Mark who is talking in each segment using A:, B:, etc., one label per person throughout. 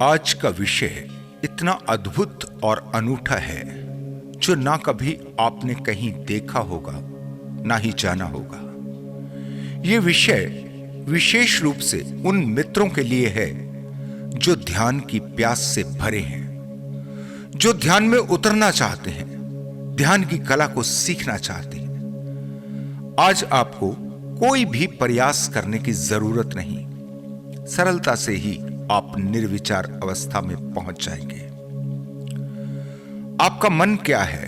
A: आज का विषय इतना अद्भुत और अनूठा है जो ना कभी आपने कहीं देखा होगा ना ही जाना होगा। यह विषय विशेष रूप से उन मित्रों के लिए है जो ध्यान की प्यास से भरे हैं, जो ध्यान में उतरना चाहते हैं, ध्यान की कला को सीखना चाहते हैं। आज आपको कोई भी प्रयास करने की जरूरत नहीं, सरलता से ही आप निर्विचार अवस्था में पहुंच जाएंगे। आपका मन क्या है?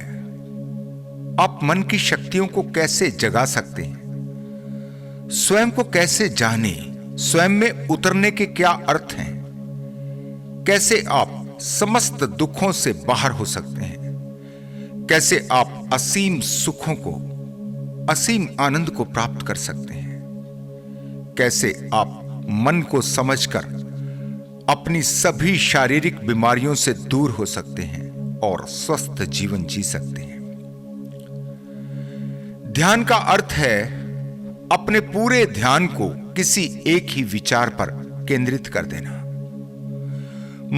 A: आप मन की शक्तियों को कैसे जगा सकते हैं? स्वयं को कैसे जाने? स्वयं में उतरने के क्या अर्थ हैं? कैसे आप समस्त दुखों से बाहर हो सकते हैं? कैसे आप असीम सुखों को, असीम आनंद को प्राप्त कर सकते हैं? कैसे आप मन को समझकर अपनी सभी शारीरिक बीमारियों से दूर हो सकते हैं और स्वस्थ जीवन जी सकते हैं? ध्यान का अर्थ है अपने पूरे ध्यान को किसी एक ही विचार पर केंद्रित कर देना,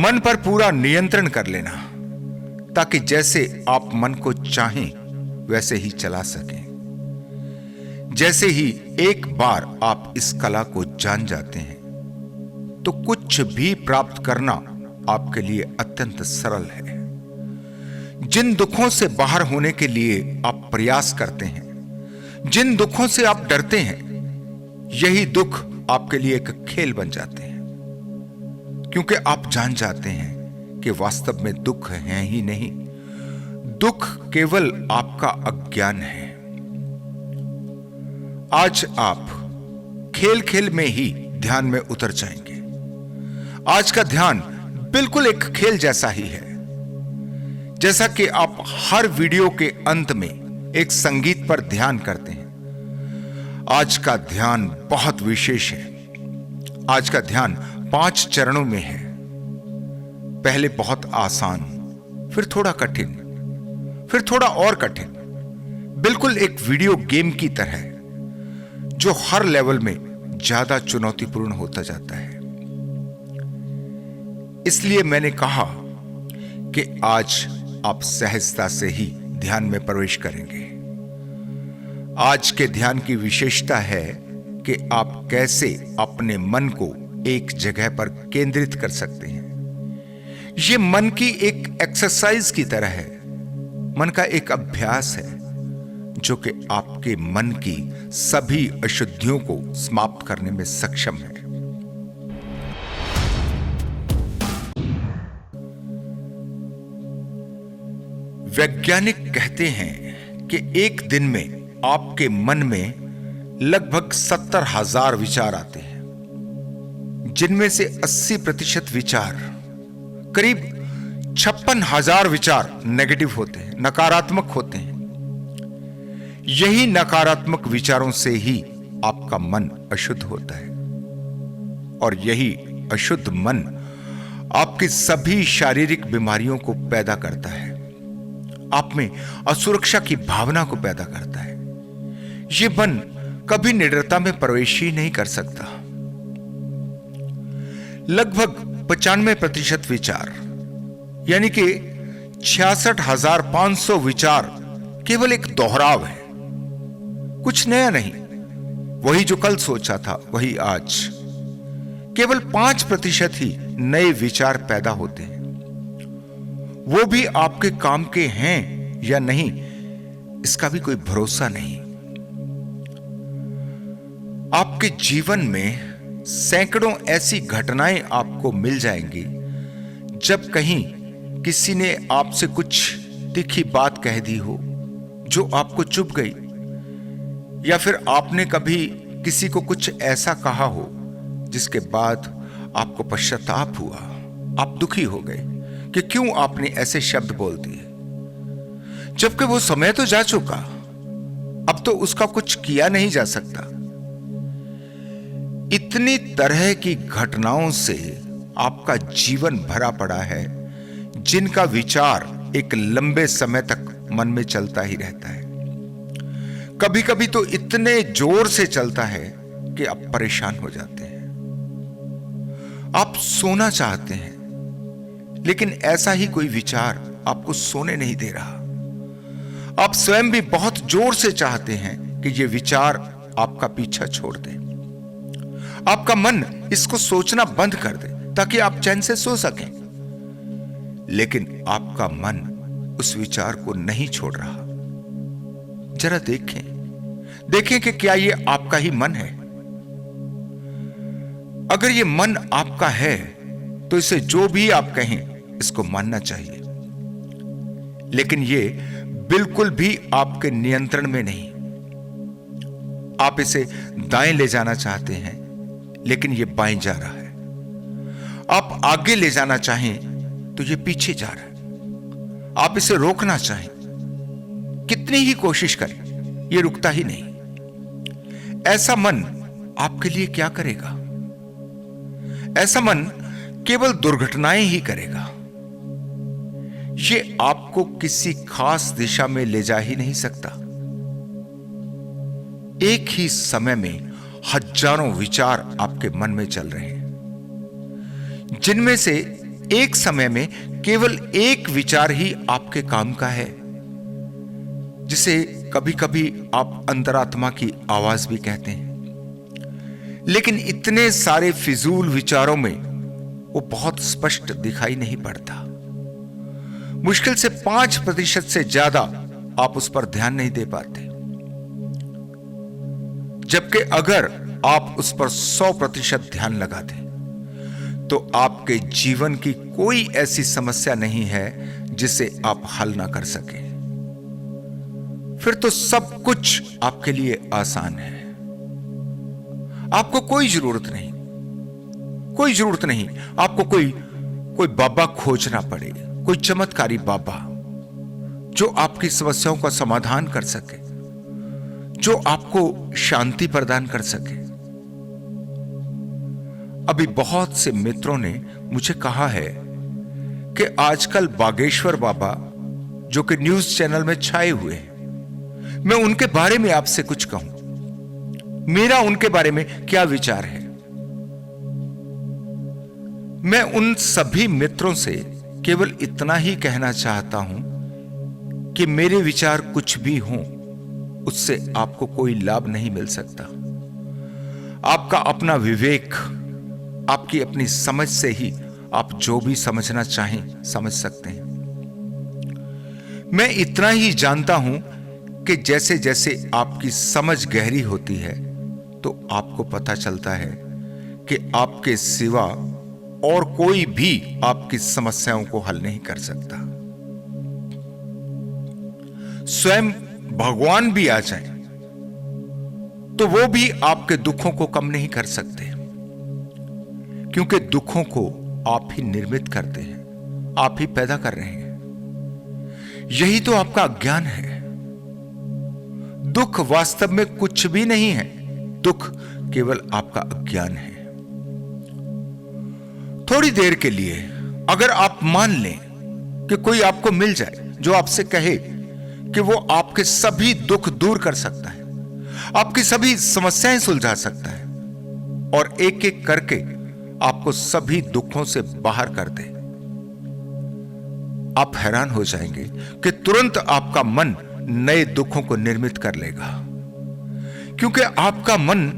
A: मन पर पूरा नियंत्रण कर लेना, ताकि जैसे आप मन को चाहें वैसे ही चला सकें। जैसे ही एक बार आप इस कला को जान जाते हैं तो कुछ भी प्राप्त करना आपके लिए अत्यंत सरल है। जिन दुखों से बाहर होने के लिए आप प्रयास करते हैं, जिन दुखों से आप डरते हैं, यही दुख आपके लिए एक खेल बन जाते हैं, क्योंकि आप जान जाते हैं कि वास्तव में दुख है ही नहीं, दुख केवल आपका अज्ञान है। आज आप खेल खेल में ही ध्यान में उतर जाएंगे। आज का ध्यान बिल्कुल एक खेल जैसा ही है। जैसा कि आप हर वीडियो के अंत में एक संगीत पर ध्यान करते हैं, आज का ध्यान बहुत विशेष है। आज का ध्यान 5 चरणों में है। पहले बहुत आसान, फिर थोड़ा कठिन, फिर थोड़ा और कठिन, बिल्कुल एक वीडियो गेम की तरह जो हर लेवल में ज्यादा चुनौतीपूर्ण होता जाता है। इसलिए मैंने कहा कि आज आप सहजता से ही ध्यान में प्रवेश करेंगे। आज के ध्यान की विशेषता है कि आप कैसे अपने मन को एक जगह पर केंद्रित कर सकते हैं। यह मन की एक एक्सरसाइज की तरह है, मन का एक अभ्यास है जो कि आपके मन की सभी अशुद्धियों को समाप्त करने में सक्षम है। वैज्ञानिक कहते हैं कि एक दिन में आपके मन में लगभग 70,000 विचार आते हैं, जिनमें से 80% विचार, करीब 56,000 विचार नेगेटिव होते हैं, नकारात्मक होते हैं। यही नकारात्मक विचारों से ही आपका मन अशुद्ध होता है और यही अशुद्ध मन आपकी सभी शारीरिक बीमारियों को पैदा करता है, आप में असुरक्षा की भावना को पैदा करता है। यह मन कभी निडरता में प्रवेश ही नहीं कर सकता। लगभग 95% विचार, यानी कि 66,500 विचार केवल एक दोहराव है, कुछ नया नहीं। वही जो कल सोचा था वही आज। केवल 5% ही नए विचार पैदा होते हैं, वो भी आपके काम के हैं या नहीं इसका भी कोई भरोसा नहीं। आपके जीवन में सैकड़ों ऐसी घटनाएं आपको मिल जाएंगी जब कहीं किसी ने आपसे कुछ तीखी बात कह दी हो जो आपको चुभ गई, या फिर आपने कभी किसी को कुछ ऐसा कहा हो जिसके बाद आपको पश्चाताप हुआ, आप दुखी हो गए कि क्यों आपने ऐसे शब्द बोल दिए, जबकि वो समय तो जा चुका, अब तो उसका कुछ किया नहीं जा सकता। इतनी तरह की घटनाओं से आपका जीवन भरा पड़ा है जिनका विचार एक लंबे समय तक मन में चलता ही रहता है। कभी कभी तो इतने जोर से चलता है कि आप परेशान हो जाते हैं। आप सोना चाहते हैं लेकिन ऐसा ही कोई विचार आपको सोने नहीं दे रहा। आप स्वयं भी बहुत जोर से चाहते हैं कि यह विचार आपका पीछा छोड़ दे। आपका मन इसको सोचना बंद कर दे ताकि आप चैन से सो सकें, लेकिन आपका मन उस विचार को नहीं छोड़ रहा। जरा देखें कि क्या यह आपका ही मन है। अगर यह मन आपका है तो इसे जो भी आप कहें इसको मानना चाहिए, लेकिन यह बिल्कुल भी आपके नियंत्रण में नहीं। आप इसे दाएं ले जाना चाहते हैं, लेकिन यह बाएं जा रहा है। आप आगे ले जाना चाहें तो यह पीछे जा रहा है। आप इसे रोकना चाहें, कितनी ही कोशिश करें, यह रुकता ही नहीं। ऐसा मन आपके लिए क्या करेगा? ऐसा मन केवल दुर्घटनाएं ही करेगा। यह आपको किसी खास दिशा में ले जा ही नहीं सकता। एक ही समय में हजारों विचार आपके मन में चल रहे हैं, जिनमें से एक समय में केवल एक विचार ही आपके काम का है, जिसे कभी कभी आप अंतरात्मा की आवाज भी कहते हैं। लेकिन इतने सारे फिजूल विचारों में वो बहुत स्पष्ट दिखाई नहीं पड़ता। मुश्किल से 5% से ज्यादा आप उस पर ध्यान नहीं दे पाते, जबकि अगर आप उस पर 100% ध्यान लगा दें तो आपके जीवन की कोई ऐसी समस्या नहीं है जिसे आप हल ना कर सके। फिर तो सब कुछ आपके लिए आसान है। आपको कोई जरूरत नहीं आपको कोई बाबा खोजना पड़े, कोई चमत्कारी बाबा जो आपकी समस्याओं का समाधान कर सके, जो आपको शांति प्रदान कर सके। अभी बहुत से मित्रों ने मुझे कहा है कि आजकल बागेश्वर बाबा जो कि न्यूज चैनल में छाए हुए हैं, मैं उनके बारे में आपसे कुछ कहूं। मेरा उनके बारे में क्या विचार है? मैं उन सभी मित्रों से केवल इतना ही कहना चाहता हूं कि मेरे विचार कुछ भी हों, उससे आपको कोई लाभ नहीं मिल सकता। आपका अपना विवेक, आपकी अपनी समझ से ही आप जो भी समझना चाहें समझ सकते हैं। मैं इतना ही जानता हूं कि जैसे जैसे आपकी समझ गहरी होती है तो आपको पता चलता है कि आपके सिवा और कोई भी आपकी समस्याओं को हल नहीं कर सकता। स्वयं भगवान भी आ जाए तो वो भी आपके दुखों को कम नहीं कर सकते, क्योंकि दुखों को आप ही निर्मित करते हैं, आप ही पैदा कर रहे हैं। यही तो आपका अज्ञान है। दुख वास्तव में कुछ भी नहीं है, दुख केवल आपका अज्ञान है। थोड़ी देर के लिए अगर आप मान लें कि कोई आपको मिल जाए जो आपसे कहे कि वो आपके सभी दुख दूर कर सकता है, आपकी सभी समस्याएं सुलझा सकता है और एक एक करके आपको सभी दुखों से बाहर कर दे, आप हैरान हो जाएंगे कि तुरंत आपका मन नए दुखों को निर्मित कर लेगा, क्योंकि आपका मन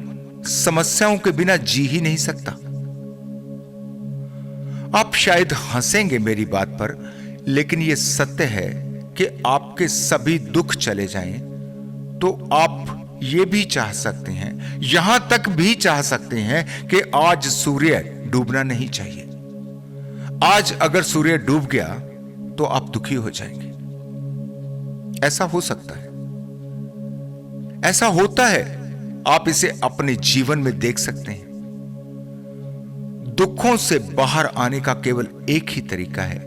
A: समस्याओं के बिना जी ही नहीं सकता। आप शायद हंसेंगे मेरी बात पर, लेकिन यह सत्य है कि आपके सभी दुख चले जाएं तो आप ये भी चाह सकते हैं, यहां तक भी चाह सकते हैं कि आज सूर्य डूबना नहीं चाहिए। आज अगर सूर्य डूब गया तो आप दुखी हो जाएंगे। ऐसा हो सकता है, ऐसा होता है। आप इसे अपने जीवन में देख सकते हैं। दुखों से बाहर आने का केवल एक ही तरीका है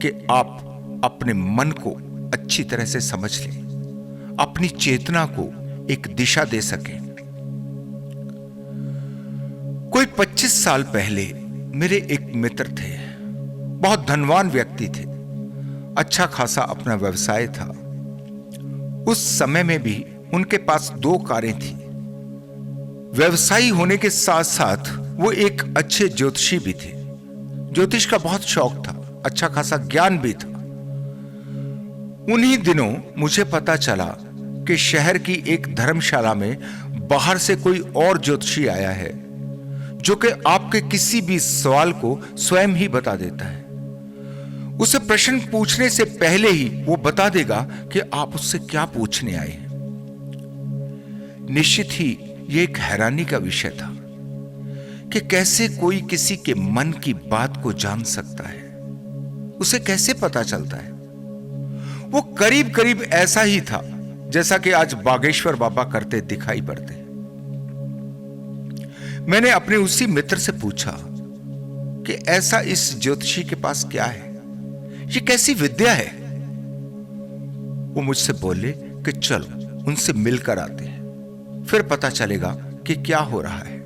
A: कि आप अपने मन को अच्छी तरह से समझ लें, अपनी चेतना को एक दिशा दे सकें। कोई 25 साल पहले मेरे एक मित्र थे, बहुत धनवान व्यक्ति थे, अच्छा खासा अपना व्यवसाय था। उस समय में भी उनके पास 2 कारें थी। व्यवसायी होने के साथ साथ वो एक अच्छे ज्योतिषी भी थे। ज्योतिष का बहुत शौक था। अच्छा खासा ज्ञान भी था। उन्हीं दिनों मुझे पता चला कि शहर की एक धर्मशाला में बाहर से कोई और ज्योतिषी आया है जो कि आपके किसी भी सवाल को स्वयं ही बता देता है। उसे प्रश्न पूछने से पहले ही वो बता देगा कि आप उससे क्या पूछने आए हैं। निश्चित ही यह एक हैरानी का विषय था कि कैसे कोई किसी के मन की बात को जान सकता है, उसे कैसे पता चलता है। वो करीब करीब ऐसा ही था जैसा कि आज बागेश्वर बाबा करते दिखाई पड़ते। मैंने अपने उसी मित्र से पूछा कि ऐसा इस ज्योतिषी के पास क्या है, ये कैसी विद्या है। वो मुझसे बोले कि चलो उनसे मिलकर आते हैं, फिर पता चलेगा कि क्या हो रहा है।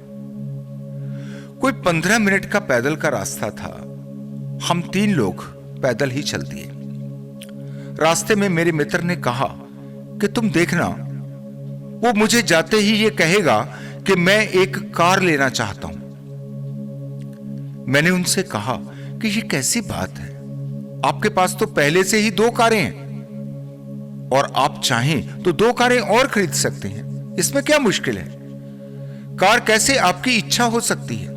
A: कोई 15 मिनट का पैदल का रास्ता था। हम 3 लोग पैदल ही चल दिए। रास्ते में मेरे मित्र ने कहा कि तुम देखना, वो मुझे जाते ही ये कहेगा कि मैं एक कार लेना चाहता हूं। मैंने उनसे कहा कि ये कैसी बात है, आपके पास तो पहले से ही 2 कारें हैं और आप चाहें तो 2 कारें और खरीद सकते हैं, इसमें क्या मुश्किल है। कार कैसे आपकी इच्छा हो सकती है।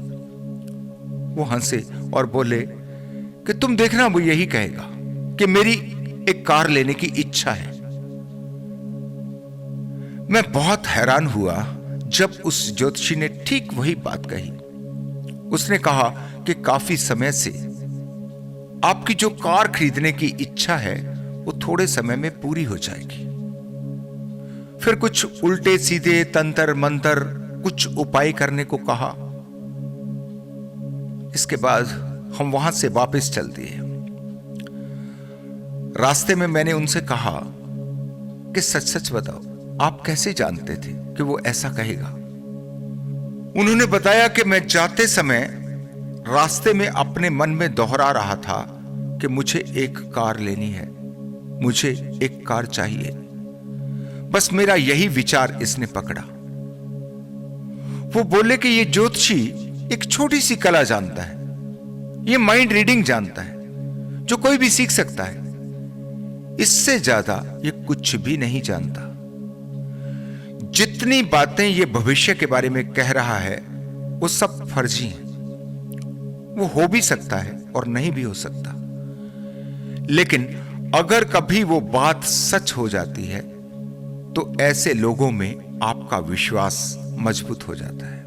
A: वो हंसे और बोले कि तुम देखना, वो यही कहेगा कि मेरी एक कार लेने की इच्छा है। मैं बहुत हैरान हुआ जब उस ज्योतिषी ने ठीक वही बात कही। उसने कहा कि काफी समय से आपकी जो कार खरीदने की इच्छा है वो थोड़े समय में पूरी हो जाएगी। फिर कुछ उल्टे सीधे तंत्र मंत्र कुछ उपाय करने को कहा। इसके बाद हम वहां से वापस चल दिए। रास्ते में मैंने उनसे कहा कि सच सच बताओ, आप कैसे जानते थे कि वो ऐसा कहेगा। उन्होंने बताया कि मैं जाते समय रास्ते में अपने मन में दोहरा रहा था कि मुझे एक कार लेनी है, मुझे एक कार चाहिए। बस मेरा यही विचार इसने पकड़ा। वो बोले कि ये ज्योतिषी एक छोटी सी कला जानता है, ये माइंड रीडिंग जानता है जो कोई भी सीख सकता है। इससे ज्यादा ये कुछ भी नहीं जानता। जितनी बातें ये भविष्य के बारे में कह रहा है वो सब फर्जी हैं। वो हो भी सकता है और नहीं भी हो सकता, लेकिन अगर कभी वो बात सच हो जाती है तो ऐसे लोगों में आपका विश्वास मजबूत हो जाता है।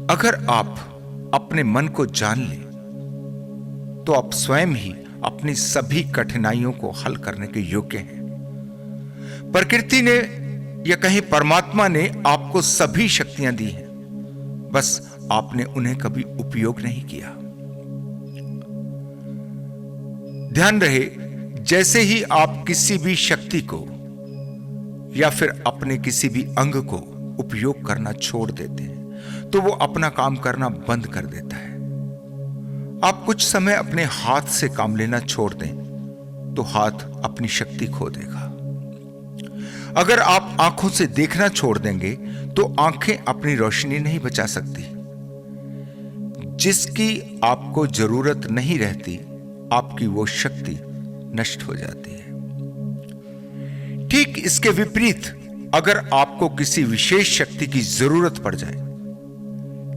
A: अगर आप अपने मन को जान लें तो आप स्वयं ही अपनी सभी कठिनाइयों को हल करने के योग्य हैं। प्रकृति ने या कहीं परमात्मा ने आपको सभी शक्तियां दी हैं, बस आपने उन्हें कभी उपयोग नहीं किया। ध्यान रहे, जैसे ही आप किसी भी शक्ति को या फिर अपने किसी भी अंग को उपयोग करना छोड़ देते हैं तो वो अपना काम करना बंद कर देता है। आप कुछ समय अपने हाथ से काम लेना छोड़ दें तो हाथ अपनी शक्ति खो देगा। अगर आप आंखों से देखना छोड़ देंगे तो आंखें अपनी रोशनी नहीं बचा सकती। जिसकी आपको जरूरत नहीं रहती, आपकी वो शक्ति नष्ट हो जाती है। ठीक इसके विपरीत, अगर आपको किसी विशेष शक्ति की जरूरत पड़ जाए,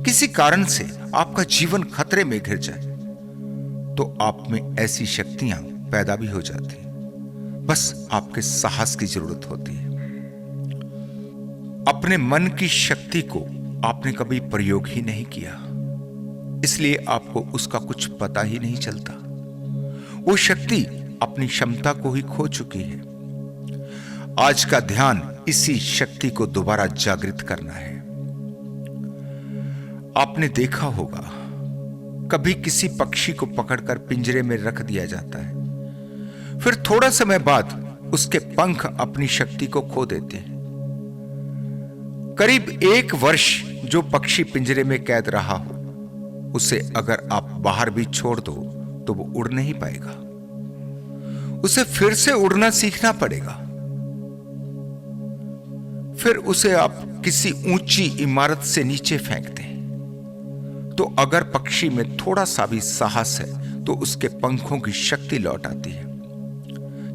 A: किसी कारण से आपका जीवन खतरे में घिर जाए, तो आप में ऐसी शक्तियां पैदा भी हो जाती हैं। बस आपके साहस की जरूरत होती है। अपने मन की शक्ति को आपने कभी प्रयोग ही नहीं किया, इसलिए आपको उसका कुछ पता ही नहीं चलता। वो शक्ति अपनी क्षमता को ही खो चुकी है। आज का ध्यान इसी शक्ति को दोबारा जागृत करना है। आपने देखा होगा, कभी किसी पक्षी को पकड़कर पिंजरे में रख दिया जाता है, फिर थोड़ा समय बाद उसके पंख अपनी शक्ति को खो देते हैं। करीब 1 वर्ष जो पक्षी पिंजरे में कैद रहा हो, उसे अगर आप बाहर भी छोड़ दो तो वो उड़ नहीं पाएगा। उसे फिर से उड़ना सीखना पड़ेगा। फिर उसे आप किसी ऊंची इमारत से नीचे फेंक दें तो अगर पक्षी में थोड़ा सा भी साहस है तो उसके पंखों की शक्ति लौट आती है।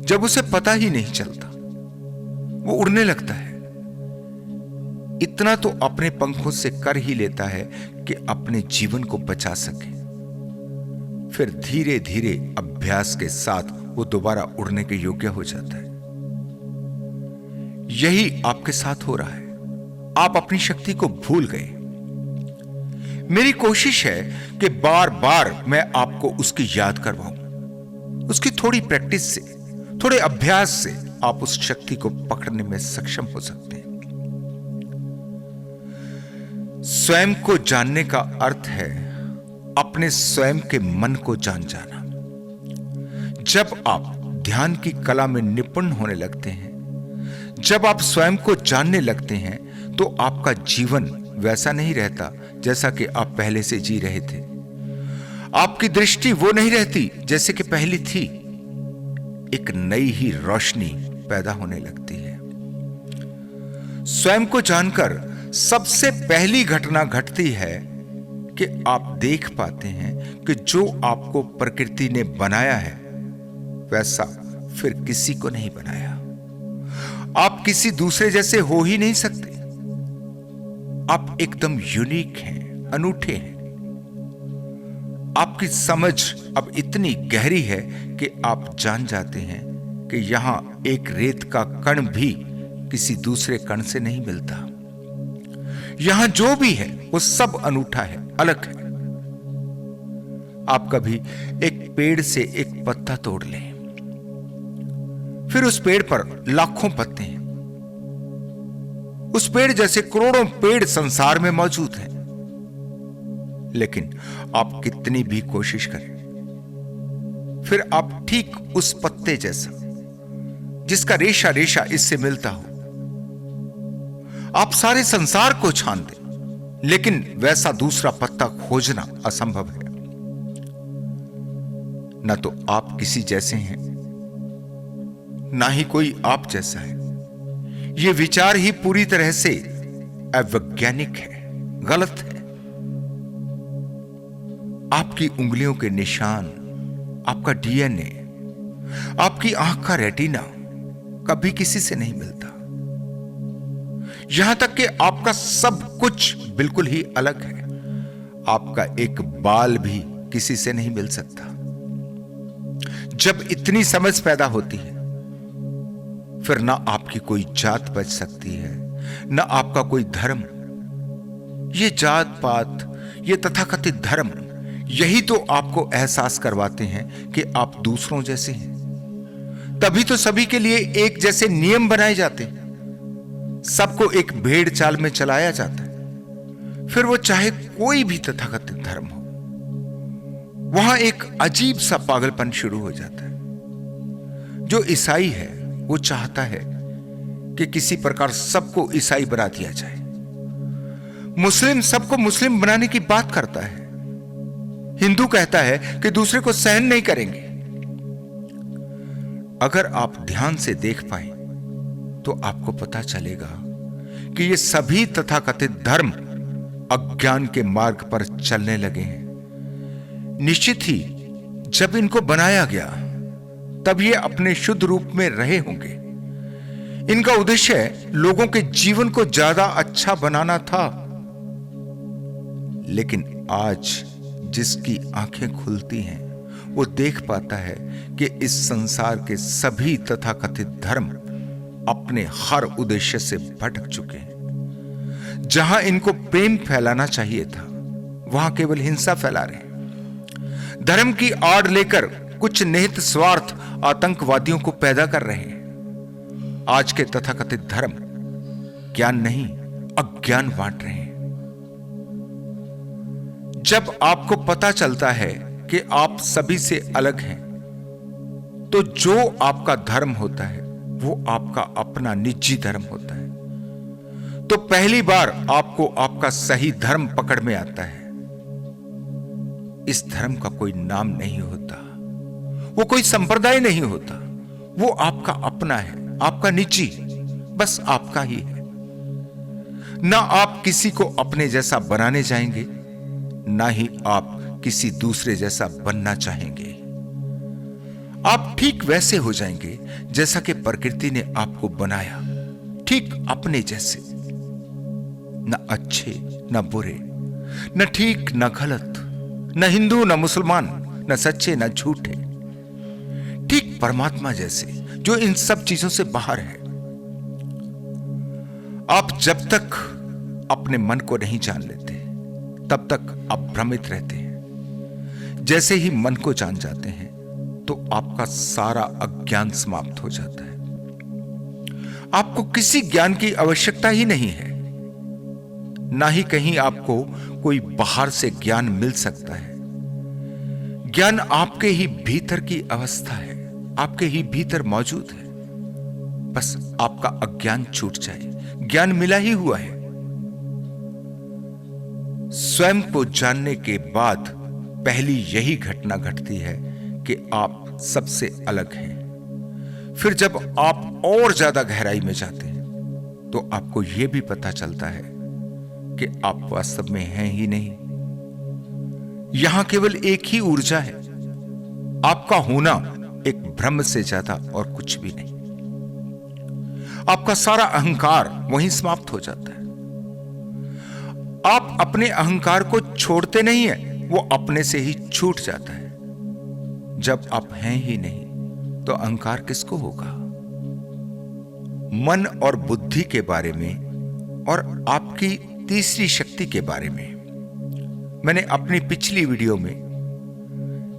A: जब उसे पता ही नहीं चलता, वो उड़ने लगता है। इतना तो अपने पंखों से कर ही लेता है कि अपने जीवन को बचा सके। फिर धीरे धीरे अभ्यास के साथ वो दोबारा उड़ने के योग्य हो जाता है। यही आपके साथ हो रहा है। आप अपनी शक्ति को भूल गए। मेरी कोशिश है कि बार बार मैं आपको उसकी याद करवाऊं। उसकी थोड़ी प्रैक्टिस से, थोड़े अभ्यास से आप उस शक्ति को पकड़ने में सक्षम हो सकते हैं। स्वयं को जानने का अर्थ है अपने स्वयं के मन को जान जाना। जब आप ध्यान की कला में निपुण होने लगते हैं, जब आप स्वयं को जानने लगते हैं, तो आपका जीवन वैसा नहीं रहता जैसा कि आप पहले से जी रहे थे। आपकी दृष्टि वो नहीं रहती जैसे कि पहली थी। एक नई ही रोशनी पैदा होने लगती है। स्वयं को जानकर सबसे पहली घटना घटती है कि आप देख पाते हैं कि जो आपको प्रकृति ने बनाया है वैसा फिर किसी को नहीं बनाया। आप किसी दूसरे जैसे हो ही नहीं सकते। आप एकदम यूनिक हैं, अनूठे हैं। आपकी समझ अब इतनी गहरी है कि आप जान जाते हैं कि यहां एक रेत का कण भी किसी दूसरे कण से नहीं मिलता। यहां जो भी है वो सब अनूठा है, अलग है। आप कभी एक पेड़ से एक पत्ता तोड़ लें, फिर उस पेड़ पर लाखों पत्ते हैं। उस पेड़ जैसे करोड़ों पेड़ संसार में मौजूद हैं, लेकिन आप कितनी भी कोशिश करें, फिर आप ठीक उस पत्ते जैसा जिसका रेशा रेशा इससे मिलता हो, आप सारे संसार को छान दें, लेकिन वैसा दूसरा पत्ता खोजना असंभव है। ना तो आप किसी जैसे हैं, ना ही कोई आप जैसा है। यह विचार ही पूरी तरह से अवैज्ञानिक है, गलत है। आपकी उंगलियों के निशान, आपका डीएनए, आपकी आंख का रेटिना कभी किसी से नहीं मिलता। यहां तक कि आपका सब कुछ बिल्कुल ही अलग है। आपका एक बाल भी किसी से नहीं मिल सकता। जब इतनी समझ पैदा होती है, फिर ना आपकी कोई जात बच सकती है, ना आपका कोई धर्म। ये जात पात, ये तथाकथित धर्म, यही तो आपको एहसास करवाते हैं कि आप दूसरों जैसे हैं। तभी तो सभी के लिए एक जैसे नियम बनाए जाते हैं, सबको एक भेड़ चाल में चलाया जाता है। फिर वो चाहे कोई भी तथाकथित धर्म हो, वहां एक अजीब सा पागलपन शुरू हो जाता है। जो ईसाई है वो चाहता है कि किसी प्रकार सबको ईसाई बना दिया जाए। मुस्लिम सबको मुस्लिम बनाने की बात करता है। हिंदू कहता है कि दूसरे को सहन नहीं करेंगे। अगर आप ध्यान से देख पाए तो आपको पता चलेगा कि ये सभी तथाकथित धर्म अज्ञान के मार्ग पर चलने लगे हैं। निश्चित ही जब इनको बनाया गया तब ये अपने शुद्ध रूप में रहे होंगे। इनका उद्देश्य लोगों के जीवन को ज्यादा अच्छा बनाना था। लेकिन आज जिसकी आंखें खुलती हैं, वो देख पाता है कि इस संसार के सभी तथाकथित धर्म अपने हर उद्देश्य से भटक चुके हैं। जहां इनको प्रेम फैलाना चाहिए था, वहां केवल हिंसा फैला रहे हैं। धर्म की आड़ लेकर कुछ निहित स्वार्थ आतंकवादियों को पैदा कर रहे हैं। आज के तथाकथित धर्म ज्ञान नहीं, अज्ञान बांट रहे हैं। जब आपको पता चलता है कि आप सभी से अलग हैं, तो जो आपका धर्म होता है वो आपका अपना निजी धर्म होता है। तो पहली बार आपको आपका सही धर्म पकड़ में आता है। इस धर्म का कोई नाम नहीं होता, वो कोई संप्रदाय नहीं होता, वो आपका अपना है, आपका निजी, बस आपका ही है। ना आप किसी को अपने जैसा बनाने जाएंगे, ना ही आप किसी दूसरे जैसा बनना चाहेंगे। आप ठीक वैसे हो जाएंगे जैसा कि प्रकृति ने आपको बनाया, ठीक अपने जैसे। न अच्छे न बुरे, न ठीक न गलत, न हिंदू न मुसलमान, न सच्चे न झूठे, ठीक परमात्मा जैसे जो इन सब चीजों से बाहर है। आप जब तक अपने मन को नहीं जान लेते तब तक आप भ्रमित रहते हैं। जैसे ही मन को जान जाते हैं तो आपका सारा अज्ञान समाप्त हो जाता है। आपको किसी ज्ञान की आवश्यकता ही नहीं है, ना ही कहीं आपको कोई बाहर से ज्ञान मिल सकता है। ज्ञान आपके ही भीतर की अवस्था है, आपके ही भीतर मौजूद है। बस आपका अज्ञान छूट जाए, ज्ञान मिला ही हुआ है। स्वयं को जानने के बाद पहली यही घटना घटती है कि आप सबसे अलग हैं। फिर जब आप और ज्यादा गहराई में जाते हैं तो आपको यह भी पता चलता है कि आप वास्तव में हैं ही नहीं। यहां केवल एक ही ऊर्जा है। आपका होना एक भ्रम से ज्यादा और कुछ भी नहीं। आपका सारा अहंकार वहीं समाप्त हो जाता है। आप अपने अहंकार को छोड़ते नहीं हैं, वो अपने से ही छूट जाता है। जब आप हैं ही नहीं तो अहंकार किसको होगा? मन और बुद्धि के बारे में और आपकी तीसरी शक्ति के बारे में मैंने अपनी पिछली वीडियो में,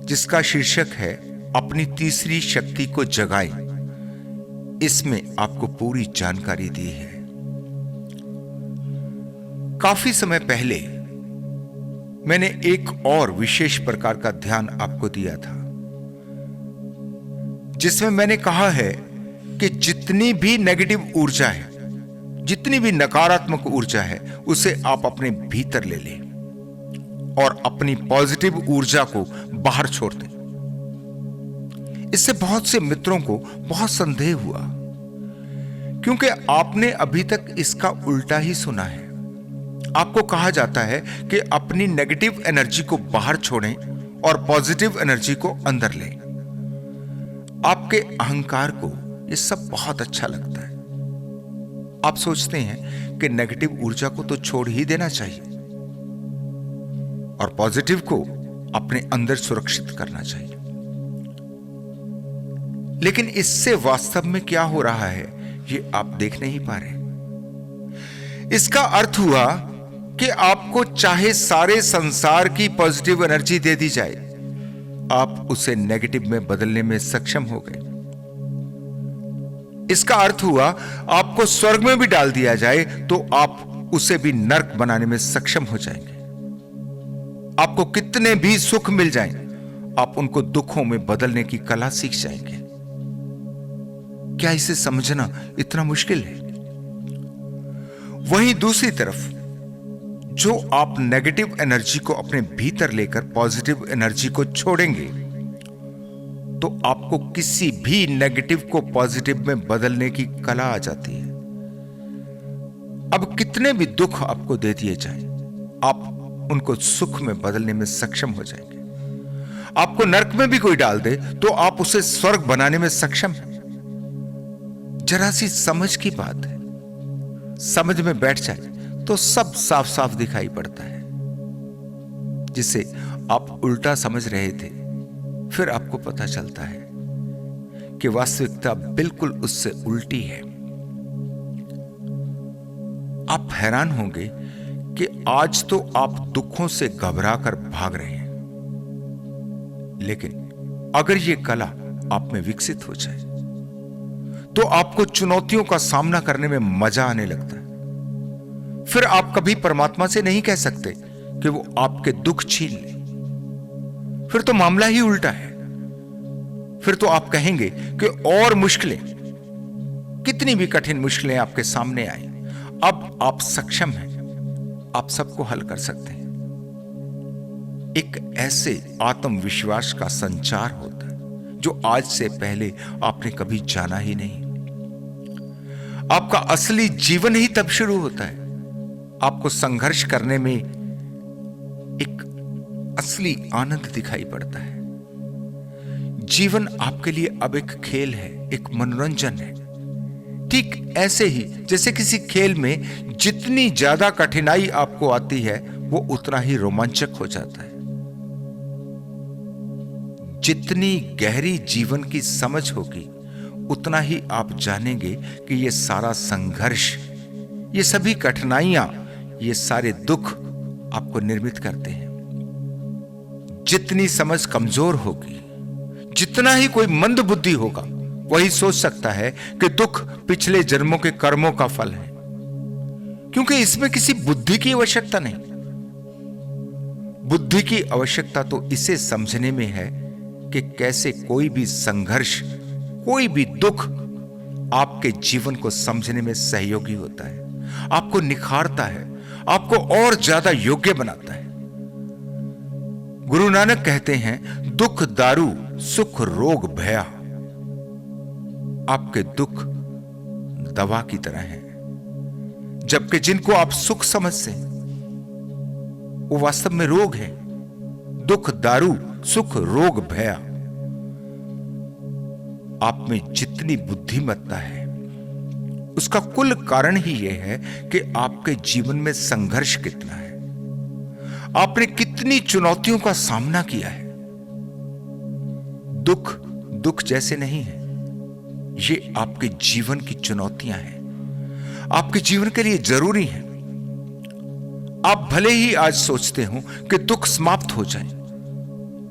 A: जिसका शीर्षक है अपनी तीसरी शक्ति को जगाएं, इसमें आपको पूरी जानकारी दी है। काफी समय पहले मैंने एक और विशेष प्रकार का ध्यान आपको दिया था, जिसमें मैंने कहा है कि जितनी भी नेगेटिव ऊर्जा है, जितनी भी नकारात्मक ऊर्जा है, उसे आप अपने भीतर ले लें और अपनी पॉजिटिव ऊर्जा को बाहर छोड़ दें। इससे बहुत से मित्रों को बहुत संदेह हुआ, क्योंकि आपने अभी तक इसका उल्टा ही सुना है। आपको कहा जाता है कि अपनी नेगेटिव एनर्जी को बाहर छोड़ें और पॉजिटिव एनर्जी को अंदर लें। आपके अहंकार को यह सब बहुत अच्छा लगता है। आप सोचते हैं कि नेगेटिव ऊर्जा को तो छोड़ ही देना चाहिए और पॉजिटिव को अपने अंदर सुरक्षित करना चाहिए। लेकिन इससे वास्तव में क्या हो रहा है, ये आप देख नहीं पा रहे। इसका अर्थ हुआ कि आपको चाहे सारे संसार की पॉजिटिव एनर्जी दे दी जाए, आप उसे नेगेटिव में बदलने में सक्षम हो गए। इसका अर्थ हुआ आपको स्वर्ग में भी डाल दिया जाए तो आप उसे भी नर्क बनाने में सक्षम हो जाएंगे। आपको कितने भी सुख मिल जाएं, आप उनको दुखों में बदलने की कला सीख जाएंगे। क्या इसे समझना इतना मुश्किल है? वहीं दूसरी तरफ, जो आप नेगेटिव एनर्जी को अपने भीतर लेकर पॉजिटिव एनर्जी को छोड़ेंगे, तो आपको किसी भी नेगेटिव को पॉजिटिव में बदलने की कला आ जाती है। अब कितने भी दुख आपको दे दिए जाएं, आप उनको सुख में बदलने में सक्षम हो जाएंगे। आपको नरक में भी कोई डाल दे तो आप उसे स्वर्ग बनाने में सक्षम हैं। जरा सी समझ की बात है, समझ में बैठ जाए तो सब साफ साफ दिखाई पड़ता है। जिसे आप उल्टा समझ रहे थे, फिर आपको पता चलता है कि वास्तविकता बिल्कुल उससे उल्टी है। आप हैरान होंगे कि आज तो आप दुखों से घबराकर भाग रहे हैं, लेकिन अगर यह कला आप में विकसित हो जाए तो आपको चुनौतियों का सामना करने में मजा आने लगता है। फिर आप कभी परमात्मा से नहीं कह सकते कि वो आपके दुख छीन ले। फिर तो मामला ही उल्टा है। फिर तो आप कहेंगे कि और मुश्किलें, कितनी भी कठिन मुश्किलें आपके सामने आए, अब आप सक्षम हैं, आप सबको हल कर सकते हैं। एक ऐसे आत्मविश्वास का संचार होता है जो आज से पहले आपने कभी जाना ही नहीं। आपका असली जीवन ही तब शुरू होता है। आपको संघर्ष करने में एक असली आनंद दिखाई पड़ता है। जीवन आपके लिए अब एक खेल है, एक मनोरंजन है। ठीक ऐसे ही जैसे किसी खेल में जितनी ज्यादा कठिनाई आपको आती है वो उतना ही रोमांचक हो जाता है। जितनी गहरी जीवन की समझ होगी उतना ही आप जानेंगे कि ये सारा संघर्ष, ये सभी कठिनाइयां, ये सारे दुख आपको निर्मित करते हैं। जितनी समझ कमजोर होगी, जितना ही कोई मंद बुद्धि होगा, वही सोच सकता है कि दुख पिछले जन्मों के कर्मों का फल है, क्योंकि इसमें किसी बुद्धि की आवश्यकता नहीं। बुद्धि की आवश्यकता तो इसे समझने में है कि कैसे कोई भी संघर्ष, कोई भी दुख आपके जीवन को समझने में सहयोगी होता है, आपको निखारता है, आपको और ज्यादा योग्य बनाता है। गुरु नानक कहते हैं, दुख दारू सुख रोग भया। आपके दुख दवा की तरह हैं, जबकि जिनको आप सुख समझते हैं वो वास्तव में रोग है। दुख दारू सुख रोग भया। आप में जितनी बुद्धिमत्ता है उसका कुल कारण ही यह है कि आपके जीवन में संघर्ष कितना है, आपने कितनी चुनौतियों का सामना किया है। दुख दुख जैसे नहीं है, ये आपके जीवन की चुनौतियां हैं, आपके जीवन के लिए जरूरी हैं। आप भले ही आज सोचते हो कि दुख समाप्त हो जाए,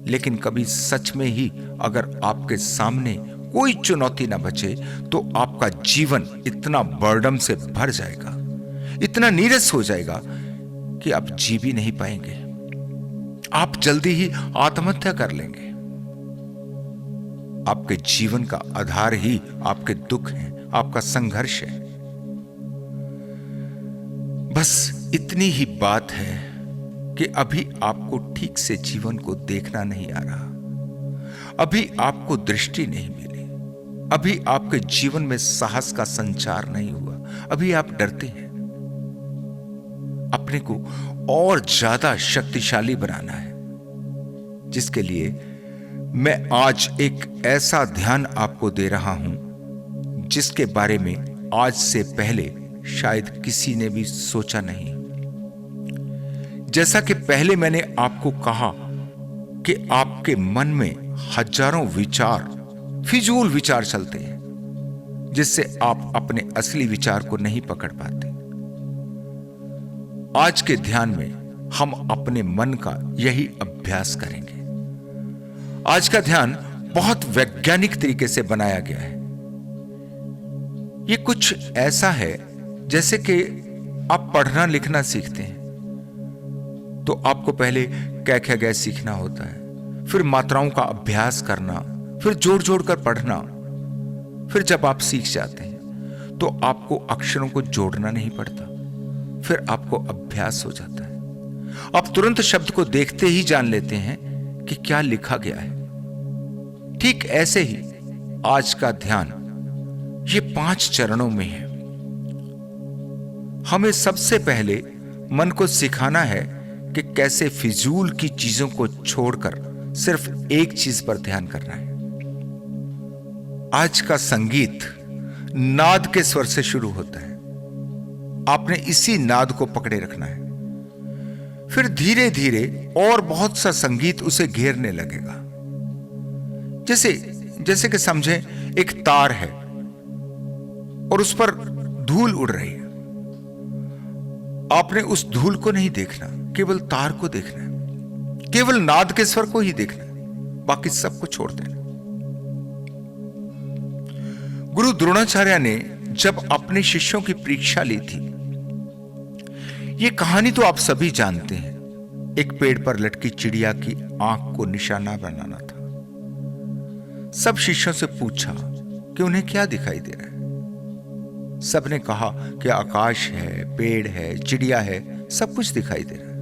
A: लेकिन कभी सच में ही अगर आपके सामने कोई चुनौती ना बचे तो आपका जीवन इतना बर्डम से भर जाएगा, इतना नीरस हो जाएगा कि आप जी भी नहीं पाएंगे। आप जल्दी ही आत्महत्या कर लेंगे। आपके जीवन का आधार ही आपके दुख है, आपका संघर्ष है। बस इतनी ही बात है कि अभी आपको ठीक से जीवन को देखना नहीं आ रहा, अभी आपको दृष्टि नहीं मिली, अभी आपके जीवन में साहस का संचार नहीं हुआ, अभी आप डरते हैं। अपने को और ज्यादा शक्तिशाली बनाना है, जिसके लिए मैं आज एक ऐसा ध्यान आपको दे रहा हूं जिसके बारे में आज से पहले शायद किसी ने भी सोचा नहीं। जैसा कि पहले मैंने आपको कहा कि आपके मन में हजारों विचार, फिजूल विचार चलते हैं, जिससे आप अपने असली विचार को नहीं पकड़ पाते। आज के ध्यान में हम अपने मन का यही अभ्यास करेंगे। आज का ध्यान बहुत वैज्ञानिक तरीके से बनाया गया है। ये कुछ ऐसा है जैसे कि आप पढ़ना लिखना सीखते हैं तो आपको पहले कै ख ग सीखना होता है, फिर मात्राओं का अभ्यास करना, फिर जोड़ जोड़ कर पढ़ना। फिर जब आप सीख जाते हैं तो आपको अक्षरों को जोड़ना नहीं पड़ता, फिर आपको अभ्यास हो जाता है। आप तुरंत शब्द को देखते ही जान लेते हैं कि क्या लिखा गया है। ठीक ऐसे ही आज का ध्यान ये 5 चरणों में है। हमें सबसे पहले मन को सिखाना है कि कैसे फिजूल की चीजों को छोड़कर सिर्फ एक चीज पर ध्यान करना है। आज का संगीत नाद के स्वर से शुरू होता है, आपने इसी नाद को पकड़े रखना है। फिर धीरे धीरे और बहुत सा संगीत उसे घेरने लगेगा। जैसे कि समझे एक तार है और उस पर धूल उड़ रही है। आपने उस धूल को नहीं देखना, केवल तार को देखना है, केवल नाद के स्वर को ही देखना है, बाकी सब को छोड़ देना। गुरु द्रोणाचार्य ने जब अपने शिष्यों की परीक्षा ली थी, यह कहानी तो आप सभी जानते हैं। एक पेड़ पर लटकी चिड़िया की आंख को निशाना बनाना था। सब शिष्यों से पूछा कि उन्हें क्या दिखाई दे रहा है। सबने कहा कि आकाश है, पेड़ है, चिड़िया है, सब कुछ दिखाई दे रहा है।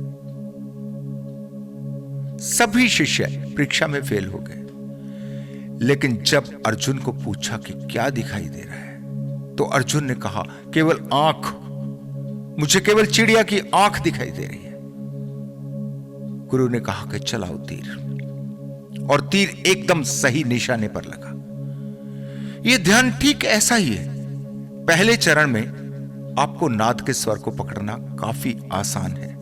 A: सभी शिष्य परीक्षा में फेल हो गए। लेकिन जब अर्जुन को पूछा कि क्या दिखाई दे रहा है, तो अर्जुन ने कहा केवल आंख, मुझे केवल चिड़िया की आंख दिखाई दे रही है। गुरु ने कहा कि चलाओ तीर, और तीर एकदम सही निशाने पर लगा। यह ध्यान ठीक ऐसा ही है। पहले चरण में आपको नाद के स्वर को पकड़ना काफी आसान है।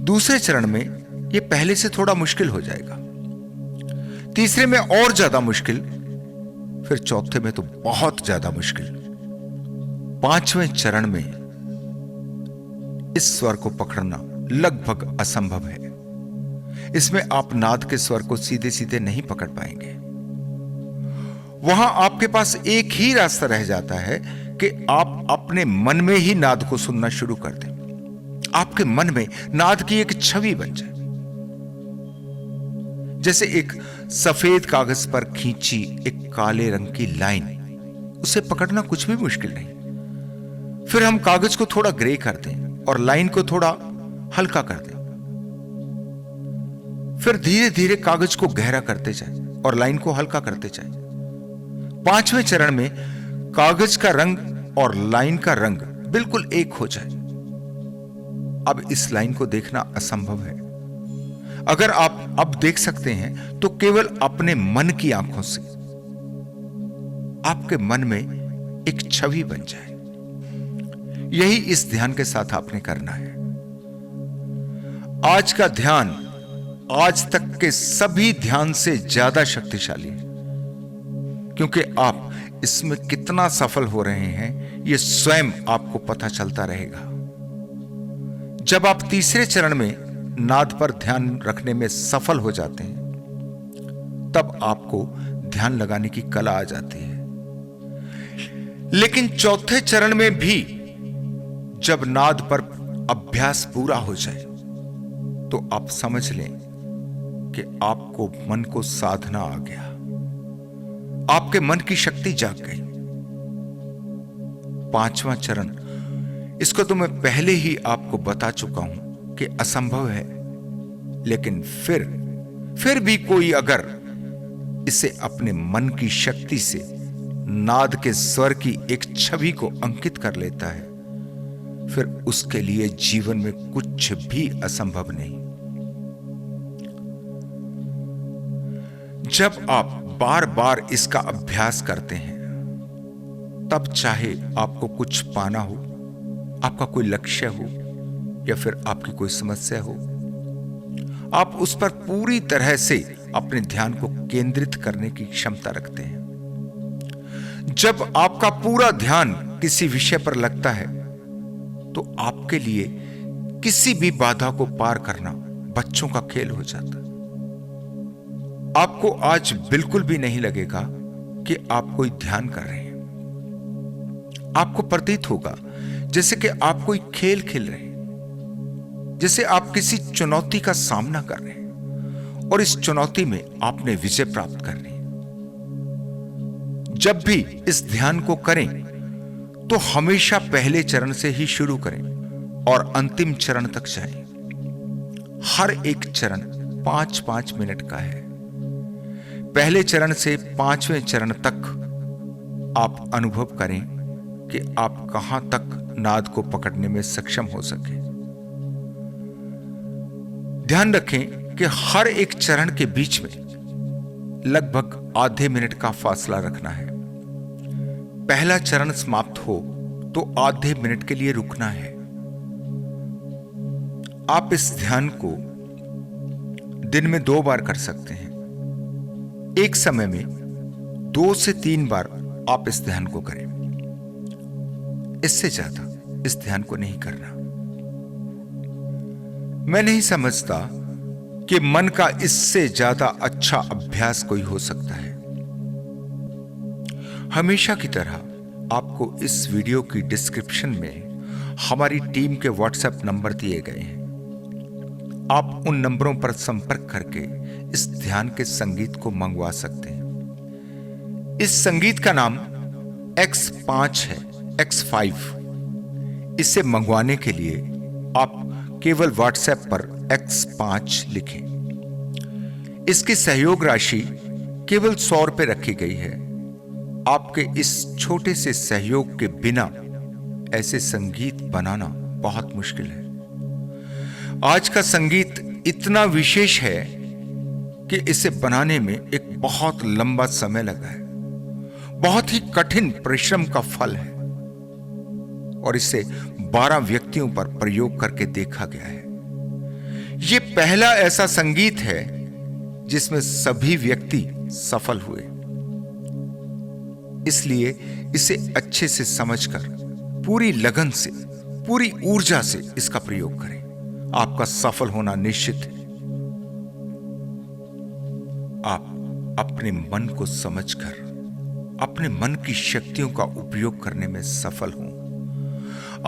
A: दूसरे चरण में यह पहले से थोड़ा मुश्किल हो जाएगा, तीसरे में और ज्यादा मुश्किल, फिर चौथे में तो बहुत ज्यादा मुश्किल। पांचवें चरण में इस स्वर को पकड़ना लगभग असंभव है। इसमें आप नाद के स्वर को सीधे सीधे नहीं पकड़ पाएंगे। वहां आपके पास एक ही रास्ता रह जाता है कि आप अपने मन में ही नाद को सुनना शुरू कर दें। आपके मन में नाद की एक छवि बन जाए, जैसे एक सफेद कागज पर खींची एक काले रंग की लाइन। उसे पकड़ना कुछ भी मुश्किल नहीं। फिर हम कागज को थोड़ा ग्रे कर दें और लाइन को थोड़ा हल्का कर दें। फिर धीरे धीरे कागज को गहरा करते जाए और लाइन को हल्का करते जाए। पांचवें चरण में कागज का रंग और लाइन का रंग बिल्कुल एक हो जाए। अब इस लाइन को देखना असंभव है। अगर आप अब देख सकते हैं तो केवल अपने मन की आंखों से। आपके मन में एक छवि बन जाए। यही इस ध्यान के साथ आपने करना है। आज का ध्यान आज तक के सभी ध्यान से ज्यादा शक्तिशाली है, क्योंकि आप इसमें कितना सफल हो रहे हैं यह स्वयं आपको पता चलता रहेगा। जब आप तीसरे चरण में नाद पर ध्यान रखने में सफल हो जाते हैं, तब आपको ध्यान लगाने की कला आ जाती है। लेकिन चौथे चरण में भी जब नाद पर अभ्यास पूरा हो जाए, तो आप समझ लें कि आपको मन को साधना आ गया। आपके मन की शक्ति जाग गई। पांचवा चरण, इसको तो मैं पहले ही आपको बता चुका हूं कि असंभव है, लेकिन फिर भी कोई अगर इसे अपने मन की शक्ति से नाद के स्वर की एक छवि को अंकित कर लेता है, फिर उसके लिए जीवन में कुछ भी असंभव नहीं। जब आप बार बार इसका अभ्यास करते हैं, तब चाहे आपको कुछ पाना हो, आपका कोई लक्ष्य हो या फिर आपकी कोई समस्या हो, आप उस पर पूरी तरह से अपने ध्यान को केंद्रित करने की क्षमता रखते हैं। जब आपका पूरा ध्यान किसी विषय पर लगता है, तो आपके लिए किसी भी बाधा को पार करना बच्चों का खेल हो जाता है। आपको आज बिल्कुल भी नहीं लगेगा कि आप कोई ध्यान कर रहे हैं। आपको प्रतीत होगा जैसे कि आप कोई खेल खेल रहे हैं, जैसे आप किसी चुनौती का सामना कर रहे हैं और इस चुनौती में आपने विजय प्राप्त करनी है। जब भी इस ध्यान को करें तो हमेशा पहले चरण से ही शुरू करें और अंतिम चरण तक जाएं। हर एक चरण 5-5 मिनट का है। पहले चरण से पांचवें चरण तक आप अनुभव करें कि आप कहां तक नाद को पकड़ने में सक्षम हो सके। ध्यान रखें कि हर एक चरण के बीच में लगभग आधे मिनट का फासला रखना है। पहला चरण समाप्त हो तो आधे मिनट के लिए रुकना है। आप इस ध्यान को दिन में 2 बार कर सकते हैं। एक समय में 2 से 3 बार आप इस ध्यान को करें। इससे ज्यादा इस ध्यान को नहीं करना। मैं नहीं समझता कि मन का इससे ज्यादा अच्छा अभ्यास कोई हो सकता है। हमेशा की तरह आपको इस वीडियो की डिस्क्रिप्शन में हमारी टीम के व्हाट्सएप नंबर दिए गए हैं। आप उन नंबरों पर संपर्क करके इस ध्यान के संगीत को मंगवा सकते हैं। इस संगीत का नाम X5 है, X5। इसे मंगवाने के लिए आप केवल व्हाट्सएप पर X5 लिखें। इसकी सहयोग राशि केवल 100 रुपये रखी गई है। आपके इस छोटे से सहयोग के बिना ऐसे संगीत बनाना बहुत मुश्किल है। आज का संगीत इतना विशेष है कि इसे बनाने में एक बहुत लंबा समय लगा है, बहुत ही कठिन परिश्रम का फल है और इसे 12 व्यक्तियों पर प्रयोग करके देखा गया है। यह पहला ऐसा संगीत है जिसमें सभी व्यक्ति सफल हुए। इसलिए इसे अच्छे से समझकर पूरी लगन से, पूरी ऊर्जा से इसका प्रयोग करें। आपका सफल होना निश्चित है। आप अपने मन को समझकर अपने मन की शक्तियों का उपयोग करने में सफल हों।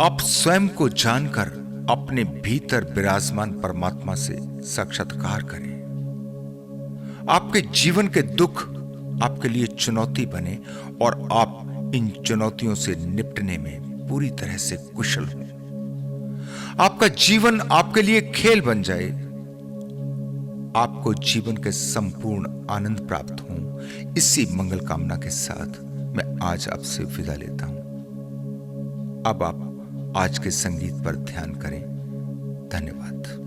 A: आप स्वयं को जानकर अपने भीतर विराजमान परमात्मा से साक्षात्कार करें। आपके जीवन के दुख आपके लिए चुनौती बने और आप इन चुनौतियों से निपटने में पूरी तरह से कुशल हों। आपका जीवन आपके लिए खेल बन जाए। आपको जीवन के संपूर्ण आनंद प्राप्त हो। इसी मंगल कामना के साथ मैं आज आपसे विदा लेता हूं। अब आप आज के संगीत पर ध्यान करें। धन्यवाद।